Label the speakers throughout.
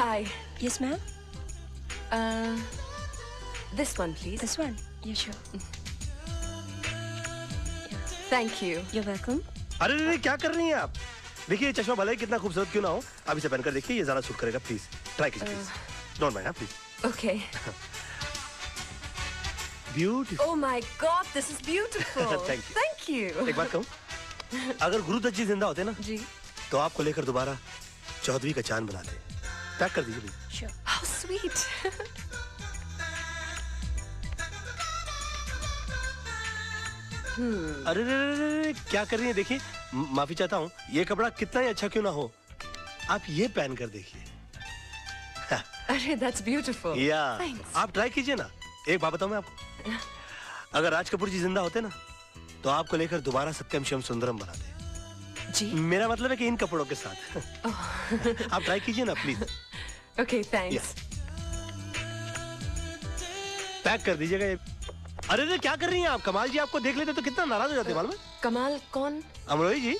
Speaker 1: Hi.
Speaker 2: Yes, ma'am.
Speaker 1: This one, please.
Speaker 2: This one. Yeah, sure.
Speaker 1: Thank you.
Speaker 2: You're welcome.
Speaker 3: अरे क्या कर रही हैं आप? देखिए ये चश्मा भले ही कितना खूबसूरत क्यों ना हो, आप इसे पहनकर देखिए, ये ज्यादा सूट करेगा, प्लीज ट्राई कीजिए please, don't mind please.
Speaker 1: Okay.
Speaker 3: Beautiful.
Speaker 1: Oh my God, this is beautiful.
Speaker 3: Thank you.
Speaker 1: Thank you.
Speaker 3: एक बात कहूँ, अगर गुरुदत्त जी जिंदा होते ना
Speaker 1: जी.
Speaker 3: तो आपको लेकर दोबारा चौधरी का चांद बनाते. पैक कर दीजिए प्लीज.
Speaker 2: Sure.
Speaker 1: How sweet.
Speaker 3: अरे रे, क्या कर रही हैं? देखिए माफी चाहता हूँ, ये कपड़ा कितना ही अच्छा क्यों ना हो, आप ये पहन कर देखिए.
Speaker 1: अरे that's beautiful.
Speaker 3: या
Speaker 1: Thanks.
Speaker 3: आप ट्राई कीजिए ना. एक बात बताऊं मैं आपको, अगर राज कपूर जी जिंदा होते ना तो आपको लेकर दोबारा सत्यम शिवम सुंदरम बनाते.
Speaker 1: जी.
Speaker 3: मेरा मतलब है कि इन कपड़ों के साथ. आप ट्राई कीजिए ना प्लीज.
Speaker 1: Okay, thanks.
Speaker 3: पैक कर दीजिएगा ये. अरे रे क्या कर रही हैं आप? कमाल जी आपको देख लेते तो कितना नाराज हो जाते मालूम है?
Speaker 1: कमाल कौन?
Speaker 3: अमरोही जी,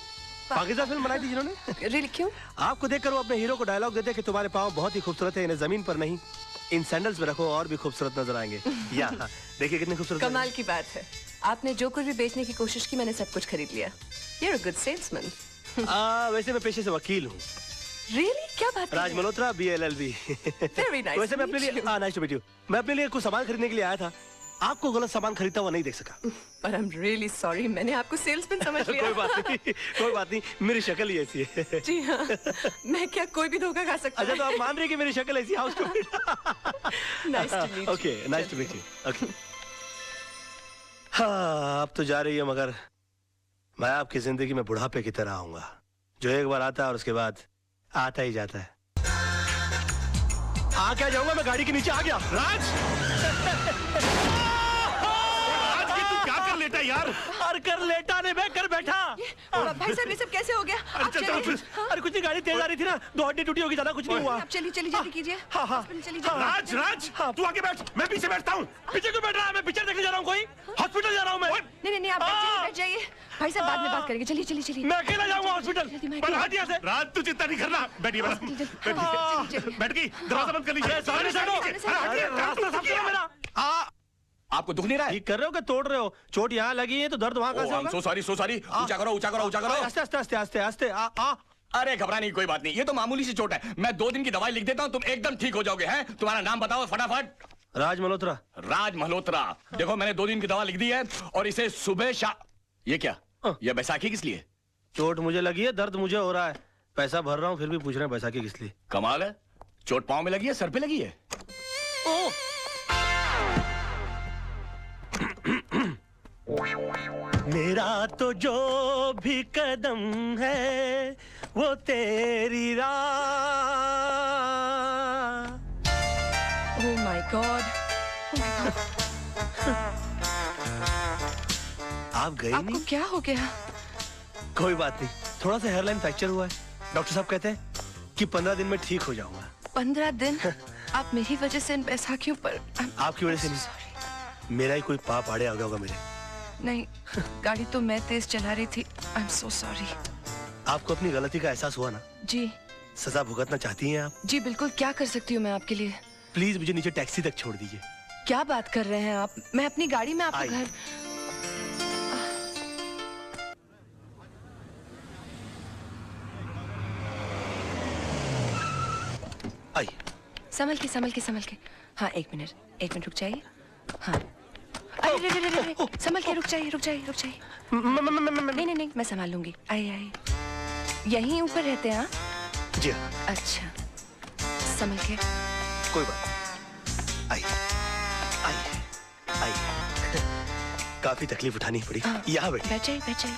Speaker 3: पाकिस्तान फिल्म बनाई थी जिन्होंने.
Speaker 1: Really क्यों?
Speaker 3: आपको देखकर वो अपने हीरो को डायलॉग देते कि तुम्हारे पाँव बहुत ही खूबसूरत है, इन्हें जमीन पर नहीं इन सैंडल्स में रखो और भी खूबसूरत नजर आएंगे. या देखिए कितने खूबसूरत.
Speaker 1: कमाल की बात है. आपने जो कुछ भी बेचने की कोशिश की मैंने सब कुछ खरीद लिया. You're a good salesman.
Speaker 3: वैसे मैं पेशे से वकील हूँ.
Speaker 1: Really? क्या बात कर
Speaker 3: राज
Speaker 1: रहे हैं?
Speaker 3: मल्होत्रा BLLB.
Speaker 1: Very nice.
Speaker 3: वैसे मैं अपने लिए नाइस टू मीट यू. मैं अपने लिए कुछ सामान खरीदने के लिए आया था. आपको गलत सामान खरीदता हुआ नहीं देख सका.
Speaker 1: But I'm really sorry. मैंने आपको सेल्समैन समझ लिया.
Speaker 3: कोई बात नहीं, कोई बात नहीं, मेरी शक्ल ही ऐसी है.
Speaker 1: जी हाँ. मैं क्या कोई भी धोखा खा सकता
Speaker 3: अच्छा तो आप मान रही कि मेरी शक्ल ऐसी? House
Speaker 1: Nice to meet you.
Speaker 3: Okay, nice to meet you. Okay. हाँ, अब तो जा रही है मगर मैं आपकी जिंदगी में बुढ़ापे की तरह आऊंगा, जो एक बार आता है और उसके बाद आता ही जाता है. आ क्या जाऊंगा मैं? गाड़ी के नीचे आ गया.
Speaker 4: राज क्या कर लेटा यार?
Speaker 3: और कर लेटा ने मैं कर बैठा.
Speaker 1: भाई साहब ये सब कैसे हो गया? आप चलिए.
Speaker 3: अरे कुछ नहीं, गाड़ी तेज आ रही थी ना, दो हड्डी टूटी होगी, ज्यादा कुछ नहीं हुआ.
Speaker 1: आप चलिए चलिए जल्दी कीजिए.
Speaker 3: हाँ, हाँ.
Speaker 1: हॉस्पिटल चलिए जल्दी.
Speaker 4: राज राज तू आगे बैठ, मैं पीछे बैठता हूँ.
Speaker 3: पीछे क्यों बैठ रहा है? मैं पिक्चर देखने जा रहा हूँ. कोई हॉस्पिटल जा रहा हूँ मैं.
Speaker 1: नहीं नहीं आप बैठ जाइए. भाई साहब बाद में बात करेंगे. चलिए चलिए चलिए.
Speaker 3: मैं अकेला जाऊंगा हॉस्पिटल.
Speaker 4: पर हट यहाँ से. राज तू चिंता नहीं करना. बैठिए बैठ गई. दरवाजा बंद कर लीजिए.
Speaker 3: रास्ता साफ करो मेरा.
Speaker 4: आपको दुख नहीं रहा है?
Speaker 3: ठीक कर रहे हो कि तोड़ रहे हो? चोट यहाँ लगी है तो दर्द वहाँ कहाँ से होगा?
Speaker 4: So sorry. ऊंचा करो ऊंचा करो ऊंचा करो.
Speaker 3: आस्ते आस्ते आस्ते आस्ते आस्ते.
Speaker 4: अरे घबराने की कोई बात नहीं, ये तो मामूली सी चोट है. मैं 2 दिन की दवाई लिख देता हूँ, तुम एकदम ठीक हो जाओगे. हैं? तुम्हारा नाम बताओ फटाफट.
Speaker 3: राज मल्होत्रा.
Speaker 4: राज मल्होत्रा. देखो मैंने 2 दिन की दवा लिख दी है और इसे सुबह शाम. ये क्या? ये बैसाखी किस लिए?
Speaker 3: चोट मुझे लगी है, दर्द मुझे हो रहा है, पैसा भर रहा हूँ, फिर भी पूछ रहे हैं बैसाखी किस लिए.
Speaker 4: कमाल है. चोट पाँव में लगी है, सर पे लगी है.
Speaker 3: मेरा तो जो भी कदम है वो तेरी राह.
Speaker 1: Oh my God.
Speaker 3: आप गए
Speaker 1: आपको
Speaker 3: नहीं?
Speaker 1: क्या हो गया?
Speaker 3: कोई बात नहीं, थोड़ा सा हेयरलाइन फ्रैक्चर हुआ है. डॉक्टर साहब कहते हैं कि 15 दिन में ठीक हो जाऊंगा.
Speaker 1: 15 दिन? आप मेरी वजह से इन बैसाखियों पर.
Speaker 3: आपकी वजह से नहीं, मेरा ही कोई पाप आड़े आ गया होगा मेरे.
Speaker 1: नहीं, गाड़ी तो मैं तेज चला रही थी. I am so sorry.
Speaker 3: आपको अपनी गलती का एहसास हुआ ना?
Speaker 1: जी
Speaker 3: सजा भुगतना चाहती हैं आप?
Speaker 1: जी बिल्कुल. क्या कर सकती हूँ मैं आपके लिए?
Speaker 3: प्लीज मुझे नीचे टैक्सी तक छोड़ दीजिए.
Speaker 1: क्या बात कर रहे हैं आप? मैं अपनी गाड़ी में आपको
Speaker 3: आइए.
Speaker 1: घर.
Speaker 3: आइए.
Speaker 1: संभल के. हाँ एक मिनट रुक जाइए. हाँ. अरे संभल के रुक जाइए. नहीं मैं संभाल लूंगी. आइए. यहीं ऊपर रहते हैं? हाँ
Speaker 3: जी हाँ.
Speaker 1: अच्छा. संभल के.
Speaker 3: कोई बात नहीं. आइए. काफी तकलीफ उठानी पड़ी. यहाँ बैठिए.
Speaker 1: बैठ जाइए.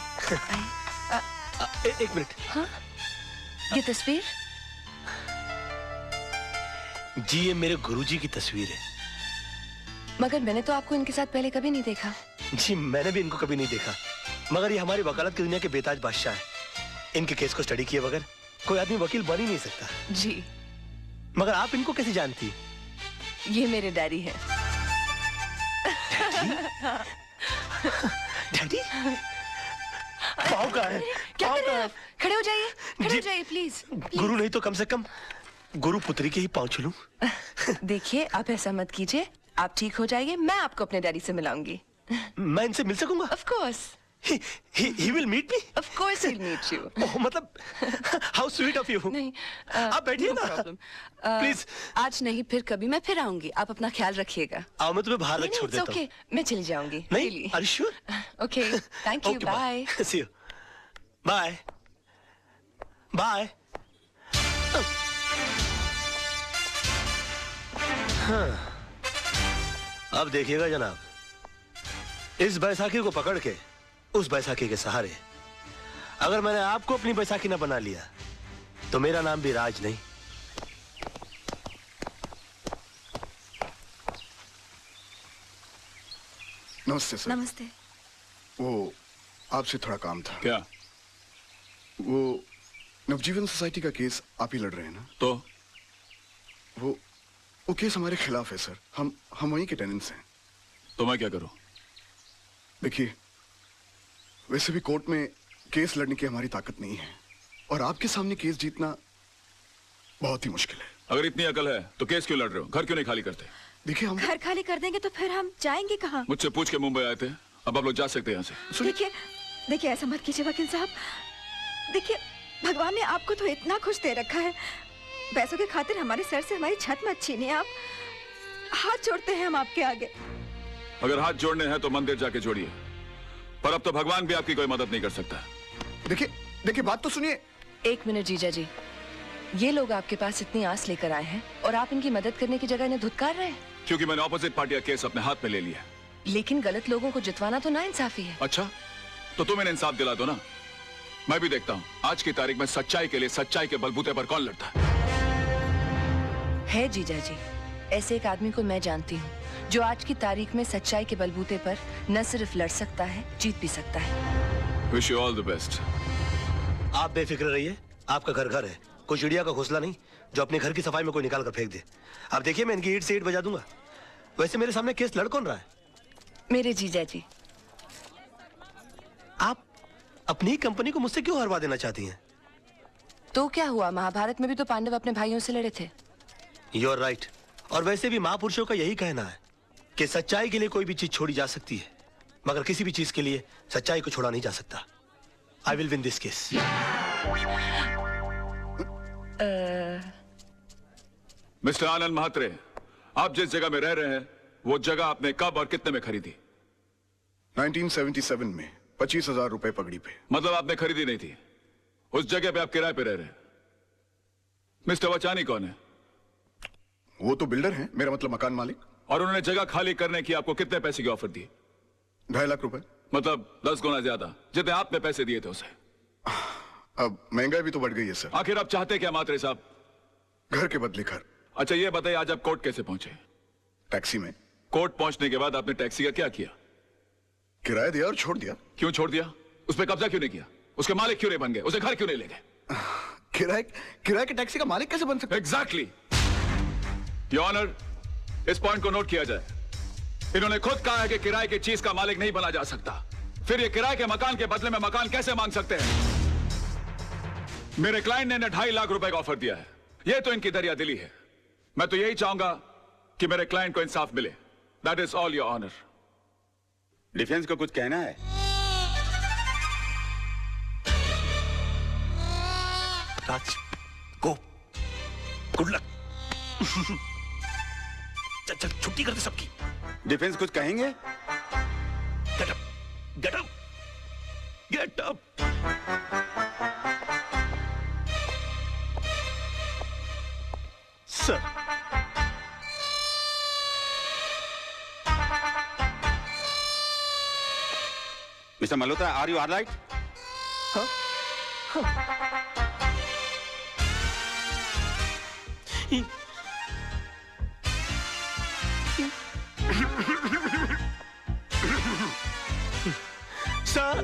Speaker 1: आइए.
Speaker 3: एक मिनट.
Speaker 1: हाँ ये तस्वीर?
Speaker 3: जी ये मेरे गुरुजी की तस्वीर है.
Speaker 1: मगर मैंने तो आपको इनके साथ पहले कभी नहीं देखा.
Speaker 3: जी मैंने भी इनको कभी नहीं देखा, मगर ये हमारी वकालत की दुनिया के बेताज बादशाह है. इनके केस को स्टडी किए बगैर कोई आदमी वकील बन ही नहीं सकता.
Speaker 1: जी.
Speaker 3: मगर आप इनको कैसे जानती?
Speaker 1: ये मेरे डैडी हैं.
Speaker 3: डैडी? पाँव कहाँ है?
Speaker 1: क्या कर रहे हैं आप? खड़े हो जाइए प्लीज.
Speaker 3: गुरु नहीं तो कम से कम गुरु पुत्री के ही पाँव छू लूं?
Speaker 1: देखिए आप ऐसा मत कीजिए, आप ठीक हो जाइए, मैं आपको अपने डैडी से मिलाऊंगी।
Speaker 3: मैं इनसे मिल सकूंगा?
Speaker 1: Of course.
Speaker 3: He will meet me?
Speaker 1: Of course he'll meet you.
Speaker 3: ओह, मतलब how sweet of you.
Speaker 1: नहीं
Speaker 3: आप बैठिए
Speaker 1: no
Speaker 3: ना।
Speaker 1: problem.
Speaker 3: Please.
Speaker 1: आज नहीं, फिर कभी मैं फिर आऊंगी, आप अपना ख्याल रखिएगा।
Speaker 3: आओ, मैं तुम्हें बाहर
Speaker 1: नहीं,
Speaker 3: रख छोड़
Speaker 1: it's
Speaker 3: देता हूँ।
Speaker 1: okay. मैं चली जाऊंगी।
Speaker 3: नहीं,
Speaker 1: Really.
Speaker 3: are you sure?
Speaker 1: Okay, thank you.
Speaker 3: Okay,
Speaker 1: Bye.
Speaker 3: See you. Bye. Bye. हाँ। अब देखिएगा जनाब, इस बैसाखी को पकड़ के उस बैसाखी के सहारे अगर मैंने आपको अपनी बैसाखी न बना लिया तो मेरा नाम भी राज नहीं।
Speaker 2: नमस्ते सर।
Speaker 5: नमस्ते।
Speaker 2: वो आपसे थोड़ा काम था।
Speaker 4: क्या?
Speaker 2: वो नवजीवन सोसाइटी का केस आप ही लड़ रहे हैं ना?
Speaker 4: तो
Speaker 2: वो केस हमारे खिलाफ है सर। हम वहीं के टेनेंट्स हैं।
Speaker 4: तो मैं क्या करूं?
Speaker 2: देखिए, वैसे भी कोर्ट में केस लड़ने की हमारी ताकत नहीं है और आपके सामने केस जीतना बहुत ही मुश्किल है।
Speaker 4: अगर इतनी अकल है तो केस क्यों लड़ रहे हो? घर क्यों नहीं खाली करते?
Speaker 2: देखिए, हम
Speaker 5: घर खाली कर देंगे तो फिर हम जाएंगे कहाँ?
Speaker 4: मुझसे पूछ के मुंबई आए थे, अब आप लोग जा सकते हैं यहाँ से।
Speaker 5: देखिए ऐसा मत कीजिए वकील साहब। देखिए भगवान ने आपको तो इतना खुश दे रखा है, पैसों की खातिर हमारे सर से हमारी छत मत छीनिए आप। हाथ जोड़ते हैं हम आपके आगे।
Speaker 4: अगर हाथ जोड़ने हैं तो मंदिर जाके जोड़िए, पर अब तो भगवान भी आपकी कोई मदद नहीं कर सकता।
Speaker 2: देखिए बात तो सुनिए।
Speaker 1: एक मिनट जीजा जी, ये लोग आपके पास इतनी आस लेकर आए हैं और आप इनकी मदद करने की जगह इन्हें धुतकार रहे हैं।
Speaker 4: क्योंकि मैंने ऑपोजिट पार्टी का केस अपने हाथ में ले लिया।
Speaker 1: लेकिन गलत लोगों को जितवाना तो नाइंसाफी है।
Speaker 4: अच्छा, तो तुम इन्हें इंसाफ दिला दो ना। मैं भी देखता हूँ आज की तारीख में सच्चाई के लिए सच्चाई के बलबूते पर कौन लड़ता
Speaker 1: है। जीजा जी, ऐसे एक आदमी को मैं जानती हूँ जो आज की तारीख में सच्चाई के बलबूते पर न सिर्फ लड़ सकता है, जीत भी सकता है।
Speaker 4: Wish you all the best.
Speaker 3: आप बेफिक्र रहिए, आपका घर घर है, कोई चिड़िया का घोंसला नहीं जो अपने घर की सफाई में कोई निकाल कर फेंक दे। आप देखिए, मैं इनकी ईंट से ईंट बजा दूंगा। वैसे मेरे सामने केस लड़ कौन रहा है?
Speaker 1: मेरे जीजा जी।
Speaker 3: आप अपनी कंपनी को मुझसे क्यों हरवा देना चाहती हैं?
Speaker 1: तो क्या हुआ, महाभारत में भी तो पांडव अपने भाइयों से लड़े थे।
Speaker 3: You are right. और वैसे भी महापुरुषों का यही कहना है कि सच्चाई के लिए कोई भी चीज छोड़ी जा सकती है, मगर किसी भी चीज के लिए सच्चाई को छोड़ा नहीं जा सकता। I will win this case.
Speaker 4: Mister Anand Mhatre, आप जिस जगह में रह रहे हैं वो जगह आपने कब और कितने में खरीदी?
Speaker 2: 1977 में 25,000 रुपए पगड़ी पे।
Speaker 4: मतलब आपने खरीदी नहीं थी, उस जगह पे आप किराए पे रह रहे हैं। मिस्टर वचानी कौन है?
Speaker 2: वो तो बिल्डर हैं, मेरा मतलब मकान मालिक।
Speaker 4: और उन्होंने जगह खाली करने की आपको कितने पैसे की ऑफर दी?
Speaker 2: 2.5 लाख रुपए।
Speaker 4: मतलब 10 गुना ज्यादा जितने आपने पैसे दिए थे उसे।
Speaker 2: अब महंगाई भी तो बढ़ गई है सर।
Speaker 4: आखिर आप चाहते क्या म्हात्रे साहब?
Speaker 2: घर के बदले घर।
Speaker 4: अच्छा ये बताइए, आज आप कोर्ट कैसे पहुंचे?
Speaker 2: टैक्सी में।
Speaker 4: कोर्ट पहुंचने के बाद आपने टैक्सी का क्या किया?
Speaker 2: किराया दिया और छोड़ दिया।
Speaker 4: क्यों छोड़ दिया? उस पर कब्जा क्यों नहीं किया? उसके मालिक क्यों नहीं बन गए? उसे घर क्यों नहीं ले गए?
Speaker 2: किराए के टैक्सी का मालिक कैसे बन सकता?
Speaker 4: एग्जैक्टली। योर ऑनर, इस पॉइंट को नोट किया जाए। इन्होंने खुद कहा है कि किराए की चीज का मालिक नहीं बना जा सकता, फिर ये किराए के मकान के बदले में मकान कैसे मांग सकते हैं? मेरे क्लाइंट ने 2.5 लाख रुपए का ऑफर दिया है। ये तो इनकी दरिया दिली है। मैं तो यही चाहूंगा कि मेरे क्लाइंट को इंसाफ मिले। That is all your honour.
Speaker 6: Defence को कुछ कहना है?
Speaker 3: Raj, go, good luck. चल चल, छुट्टी कर दे सबकी।
Speaker 6: डिफेंस कुछ कहेंगे?
Speaker 3: Get up, get up, get up. Sir,
Speaker 6: mister Malhotra, are you alright?
Speaker 3: हाँ? हाँ? Sir,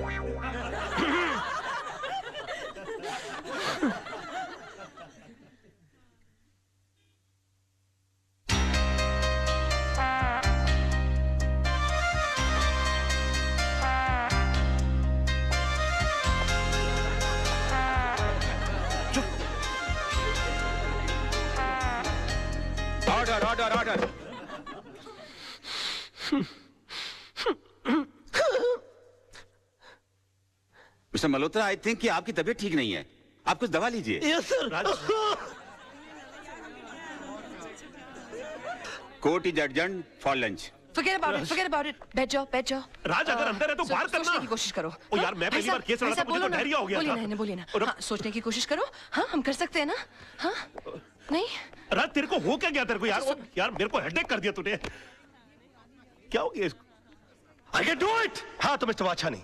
Speaker 6: order order. Mister Malhotra, I think कि आपकी तबीयत ठीक नहीं है, आप कुछ दवा लीजिए।
Speaker 3: Yes sir.
Speaker 6: Court is adjourned for lunch.
Speaker 1: Forget about it. बैठ जाओ।
Speaker 7: राज, अगर अंदर है तो बाहर करना।
Speaker 1: सोचने की कोशिश करो।
Speaker 7: ओ यार, मैं पहली बार केस लड़ा था, मुझे तो डायरिया हो गया था।
Speaker 1: बोलिए ना। हाँ, सोचने की कोशिश करो। हाँ, हम कर सकते हैं ना। हाँ, नहीं।
Speaker 7: राज, तेरे को हो क्या गया तेरे को यार? यार मेरे को हेडेक कर दिया तूने। क्या हो गया इसको?
Speaker 3: I can do it! हाँ तो मिस्टर वाछानी,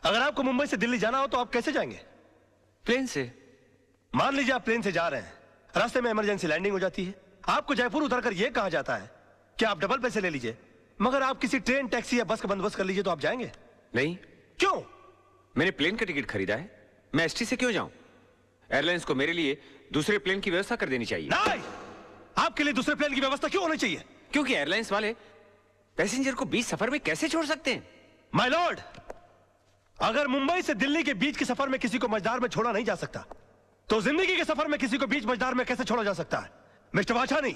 Speaker 3: अगर आपको मुंबई से दिल्ली जाना हो तो आप कैसे जाएंगे?
Speaker 8: प्लेन से।
Speaker 3: मान लीजिए आप प्लेन से जा रहे हैं, रास्ते में इमरजेंसी लैंडिंग हो जाती है, आपको जयपुर उतरकर यह कहा जाता है कि आप डबल पैसे ले लीजिए, मगर आप किसी ट्रेन, टैक्सी या बस का बंदोबस्त कर लीजिए, तो आप जाएंगे?
Speaker 8: नहीं।
Speaker 3: क्यों?
Speaker 8: मैंने प्लेन का टिकट खरीदा है, मैं एसटी से क्यों जाऊं? एयरलाइंस को मेरे लिए दूसरे प्लेन की व्यवस्था कर देनी चाहिए।
Speaker 3: नहीं! आपके लिए दूसरे प्लेन की व्यवस्था क्यों होनी चाहिए?
Speaker 8: क्योंकि एयरलाइंस वाले पैसेंजर को बीच सफर में कैसे छोड़ सकते हैं?
Speaker 3: माय लॉर्ड, अगर मुंबई से दिल्ली के बीच के सफर में किसी को मझदार में छोड़ा नहीं जा सकता, तो जिंदगी के सफर में किसी को बीच मझदार में कैसे छोड़ा जा सकता है? मिस्टर वाछानी,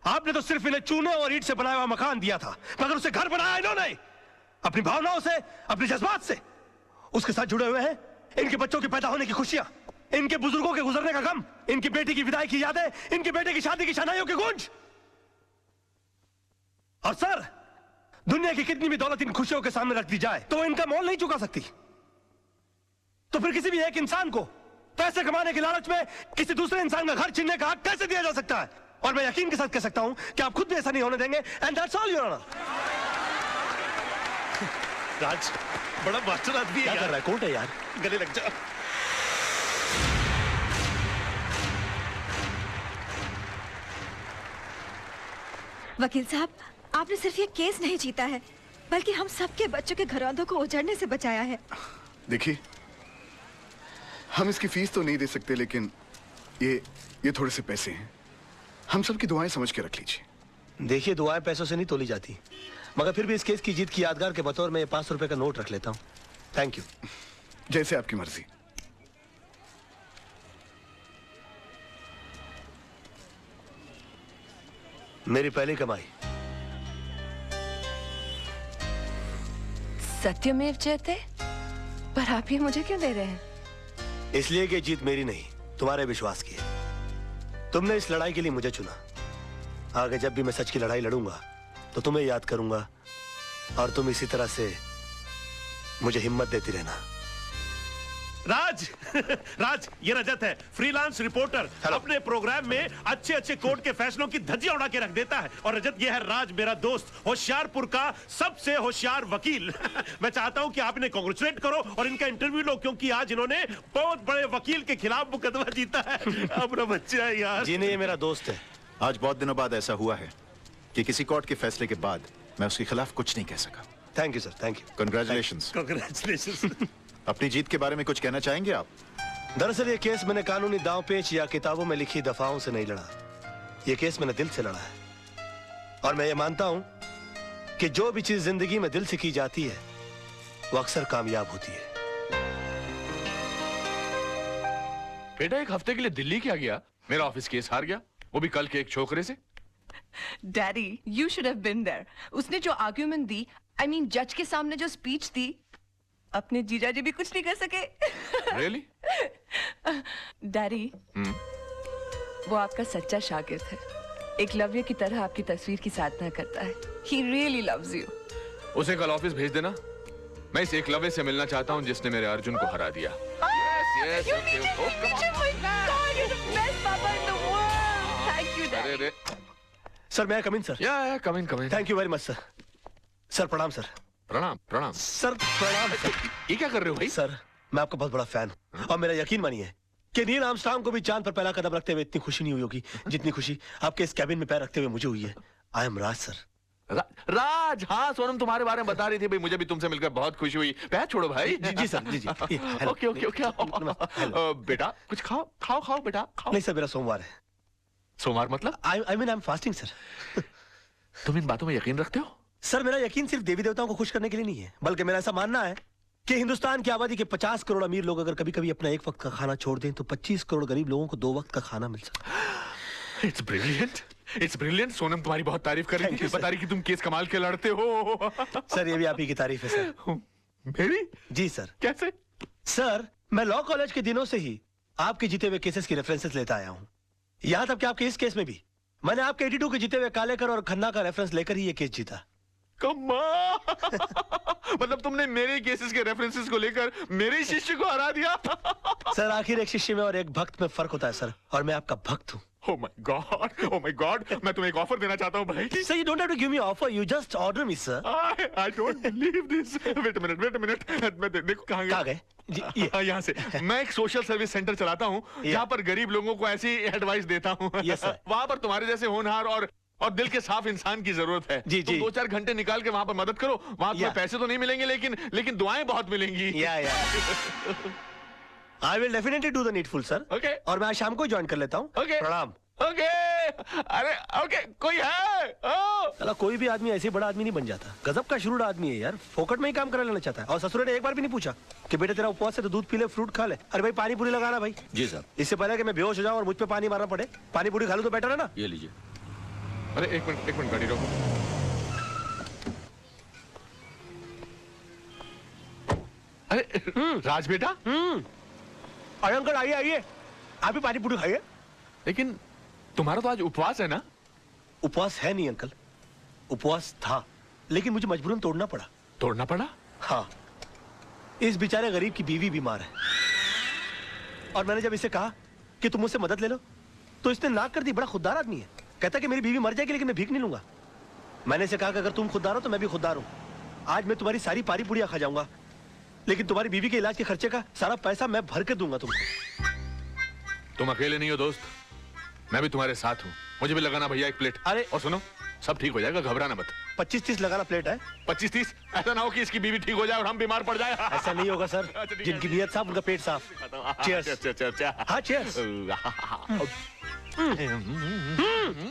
Speaker 3: आपने तो सिर्फ इन्हें चूने और ईंट से बनाया हुआ मकान दिया था, मगर उसे घर बनाया इन्होंने अपनी भावनाओं से, अपने जज्बात से। उसके साथ जुड़े हुए हैं इनके बच्चों के पैदा होने की खुशियां, इनके बुजुर्गों के गुजरने का गम, इनकी बेटी की विदाई की यादें, इनके बेटे की शादी की शनाइयों की गूंज। और सर, दुनिया की कितनी भी दौलत इन खुशियों के सामने रख दी जाए तो वो इनका मोल नहीं चुका सकती। तो फिर किसी भी एक इंसान को पैसे कमाने के लालच में किसी दूसरे इंसान का घर छीनने का हक कैसे दिया जा सकता है? और मैं यकीन के साथ कह सकता हूं कि आप खुद भी ऐसा नहीं होने देंगे। And that's all your honour.
Speaker 7: Raj, बड़ा मास्टर आदमी है।
Speaker 3: क्या कर रहा है? कोर्ट है यार,
Speaker 7: गले लग जा।
Speaker 5: वकील साहब, आपने सिर्फ ये केस नहीं जीता है, बल्कि हम सबके बच्चों के घरौंदों को उजड़ने से बचाया है।
Speaker 2: देखिए, हम इसकी फीस तो नहीं दे सकते, लेकिन ये थोड़े से पैसे हैं, हम सबकी दुआएं समझ के रख लीजिए।
Speaker 3: देखिए, दुआएं पैसों से नहीं तोली जाती, मगर फिर भी इस केस की जीत की यादगार के बतौर में 500 रुपए का नोट रख लेता हूं। Thank you.
Speaker 2: जैसे आपकी मर्जी।
Speaker 3: मेरी पहली कमाई।
Speaker 1: सत्यमेव जयते। पर आप ये मुझे क्यों दे रहे हैं?
Speaker 3: इसलिए कि जीत मेरी नहीं, तुम्हारे विश्वास की है। तुमने इस लड़ाई के लिए मुझे चुना। आगे जब भी मैं सच की लड़ाई लड़ूंगा तो तुम्हें याद करूंगा, और तुम इसी तरह से मुझे हिम्मत देती रहना।
Speaker 7: राज, राज, ये रजत है, फ्रीलांस रिपोर्टर। अपने प्रोग्राम में अच्छे अच्छे कोर्ट के फैसलों की धज्जियां उड़ा के रख देता है। और रजत, ये है राज, मेरा दोस्त, होशियारपुर का सबसे होशियार वकील। मैं चाहता हूं कि आप इन्हें कांग्रेचुलेट करो और इनका इंटरव्यू लो, क्योंकि आज इन्होंने बहुत बड़े वकील के खिलाफ मुकदमा जीता है। अपना बच्चा है यार।
Speaker 3: जी नहीं, ये मेरा दोस्त है।
Speaker 9: आज बहुत दिनों बाद ऐसा हुआ है कि किसी कोर्ट के फैसले के बाद मैं उसके खिलाफ कुछ नहीं कह सका।
Speaker 3: Thank you sir, thank you.
Speaker 9: Congratulations.
Speaker 7: Congratulations.
Speaker 9: अपनी जीत के बारे में कुछ कहना चाहेंगे आप?
Speaker 3: दरअसल ये केस मैंने कानूनी दांव पेच या किताबों में लिखी दफाओं से नहीं लड़ा। ये केस मैंने दिल से लड़ा है, और मैं ये मानता हूं कि जो भी चीज जिंदगी में दिल से की जाती है वो अक्सर कामयाब होती है।
Speaker 4: बेटा, एक हफ्ते के लिए दिल्ली क्या गया? मेरा ऑफिस केस हार गया, वो भी कल के एक छोकरे से।
Speaker 1: Daddy, you should have been there. उसने जो आर्ग्यूमेंट दी, I mean, जज के सामने जो स्पीच दी, अपने जीजा जी भी कुछ नहीं कर सके।
Speaker 4: Really?
Speaker 1: डैडी, वो आपका सच्चा शागिर्द है। एकलव्य की तरह आपकी तस्वीर की साधना करता है। He really loves you.
Speaker 4: उसे कल ऑफिस भेज देना। मैं इस एकलव्य से मिलना चाहता हूँ जिसने मेरे अर्जुन को हरा दिया। Yes,
Speaker 1: You
Speaker 4: okay,
Speaker 1: need to
Speaker 4: oh,
Speaker 1: meet
Speaker 4: come
Speaker 1: Mitchell.
Speaker 4: on.
Speaker 1: My God, you're the best papa in the world. Thank you,
Speaker 4: अरे
Speaker 1: Daddy.
Speaker 4: रे,
Speaker 3: सर, मैं कम इन सर?
Speaker 4: या come in.
Speaker 3: Thank you very much sir. Sir प्रणाम sir.
Speaker 4: प्रणाम प्रणाम।
Speaker 3: Sir प्रणाम sir.
Speaker 4: ये क्या कर रहे हो भाई?
Speaker 3: सर, मैं आपका बहुत बड़ा फैन हूं, और मेरा यकीन मानिए कि नील आर्मस्ट्रांग को भी चांद पर पहला कदम रखते हुए इतनी खुशी नहीं हुई होगी जितनी खुशी आपके इस कैबिन में पैर रखते हुए मुझे हुई है। I am Raj sir.
Speaker 4: राज, हाँ सोनम तुम्हारे बारे में बता रही थी भाई, मुझे भी तुमसे मिलकर बहुत खुशी हुई। पैर छोड़ो भाई।
Speaker 3: जी सर, जी।
Speaker 4: Okay okay okay. बेटा कुछ खाओ बेटा, खाओ।
Speaker 3: नहीं सर, मेरा सोमवार है।
Speaker 4: सोमवार मतलब?
Speaker 3: I mean I am fasting sir.
Speaker 4: तुम इन बातों में यकीन रखते हो?
Speaker 3: सर, मेरा यकीन सिर्फ देवी देवताओं को खुश करने के लिए नहीं है, बल्कि मेरा ऐसा मानना है कि हिंदुस्तान की आबादी के 50 करोड़ अमीर लोग अगर कभी कभी अपना एक वक्त का खाना छोड़ दें तो 25 करोड़ गरीब लोगों को 2 वक्त का खाना मिल सकता है।
Speaker 4: It's brilliant.
Speaker 10: It's brilliant. Sonam तुम्हारी बहुत तारीफ कर रही
Speaker 3: Thank
Speaker 10: थी,
Speaker 3: you, sir.
Speaker 10: बता रही कि तुम केस कमाल के लड़ते हो।
Speaker 3: सर ये भी आप ही की तारीफ है सर।
Speaker 10: मेरी?
Speaker 3: जी सर।
Speaker 10: कैसे?
Speaker 3: सर मैं लॉ कॉलेज के दिनों से ही आपके जीते हुए केसेस की रेफरेंसेस लेता आया हूँ। यहाँ तक कि आपके इस केस में भी मैंने आपके 82 के जीते हुए कालेकर और खन्ना का रेफरेंस लेकर ही ये केस जीता।
Speaker 10: मतलब तुमने मेरे केसेस के रेफरेंसेस को लेकर मेरे शिष्य को हरा दिया।
Speaker 3: सर आखिर एक शिष्य में और एक भक्त में फर्क होता है सर, और मैं आपका भक्त हूँ।
Speaker 10: Oh my God, oh my God, मैं तुम्हें एक ऑफर देना चाहता हूँ भाई।
Speaker 3: Sir, you don't have to give me offer, you just order me, sir.
Speaker 10: I don't believe this. Wait a minute. मैं देखो कहाँ
Speaker 3: गए?
Speaker 10: यहाँ से। मैं एक सोशल सर्विस सेंटर चलाता हूँ जहाँ पर गरीब लोगों को ऐसी एडवाइस देता हूँ।
Speaker 3: Yes, sir.
Speaker 10: वहाँ पर तुम्हारे जैसे होनहार और दिल के साफ इंसान की जरूरत है।
Speaker 3: जी
Speaker 10: तुम 2-4 घंटे निकाल के वहाँ पर मदद करो। वहाँ तुम्हें पैसे तो नहीं मिलेंगे लेकिन दुआएं बहुत मिलेंगी।
Speaker 3: I will definitely do the needful, sir.
Speaker 10: Okay.
Speaker 3: और मैं आज शाम को ज्वाइन कर लेता हूँ।
Speaker 10: Okay.
Speaker 3: प्रणाम।
Speaker 10: Okay. अरे okay, कोई है?
Speaker 3: चला कोई भी आदमी ऐसे बड़ा आदमी नहीं बन जाता। गजब का शुरू आदमी है यार, फोकट में ही काम करा लेना चाहता है। और ससुर ने एक बार भी नहीं पूछा कि बेटे तेरा उपवास है तो दूध पी ले, फ्रूट खा ले। अरे भाई पानी पूरी लगाना भाई।
Speaker 6: जी साहब।
Speaker 3: इससे पहले कि मैं बेहोश हो जाऊं और मुझ पे पानी मारना पड़े, पानी पूरी खा लूं तो बेटर है ना।
Speaker 6: ये लीजिए।
Speaker 10: अरे एक मिनट गाड़ी रोको। अरे राज बेटा।
Speaker 3: अरे अंकल आइए आप भी पानी पूरी खाइए।
Speaker 10: लेकिन तुम्हारा तो आज उपवास है ना?
Speaker 3: उपवास है नहीं अंकल, उपवास था, लेकिन मुझे मजबूरन तोड़ना पड़ा।
Speaker 10: तोड़ना पड़ा?
Speaker 3: हाँ, इस बेचारे गरीब की बीवी बीमार है और मैंने जब इसे कहा कि तुम मुझसे मदद ले लो तो इसने नाक कर दी। बड़ा खुददार आदमी है, कहता कि मेरी बीवी मर जाएगी लेकिन मैं भीख नहीं लूंगा। मैंने इसे कहा कि अगर तुम खुददार हो तो मैं भी खुददार हूं। आज मैं तुम्हारी सारी पारी पुड़िया खा जाऊंगा, लेकिन तुम्हारी बीवी के इलाज के खर्चे का सारा पैसा मैं भर के दूंगा तुमको।
Speaker 10: तुम अकेले नहीं हो दोस्त, मैं भी तुम्हारे साथ हूँ। मुझे भी लगाना भैया एक प्लेट।
Speaker 3: अरे
Speaker 10: और सुनो, सब ठीक हो जाएगा, घबराना मत।
Speaker 3: 25-30 लगाना प्लेट है।
Speaker 10: 25-30? ऐसा ना हो कि इसकी बीवी ठीक हो जाए और हम बीमार पड़ जाए।
Speaker 3: ऐसा नहीं होगा सर, जिनकी नीयत साफ उनका पेट साफ। चीयर्स।
Speaker 10: अच्छा।
Speaker 3: हाँ चीयर्स।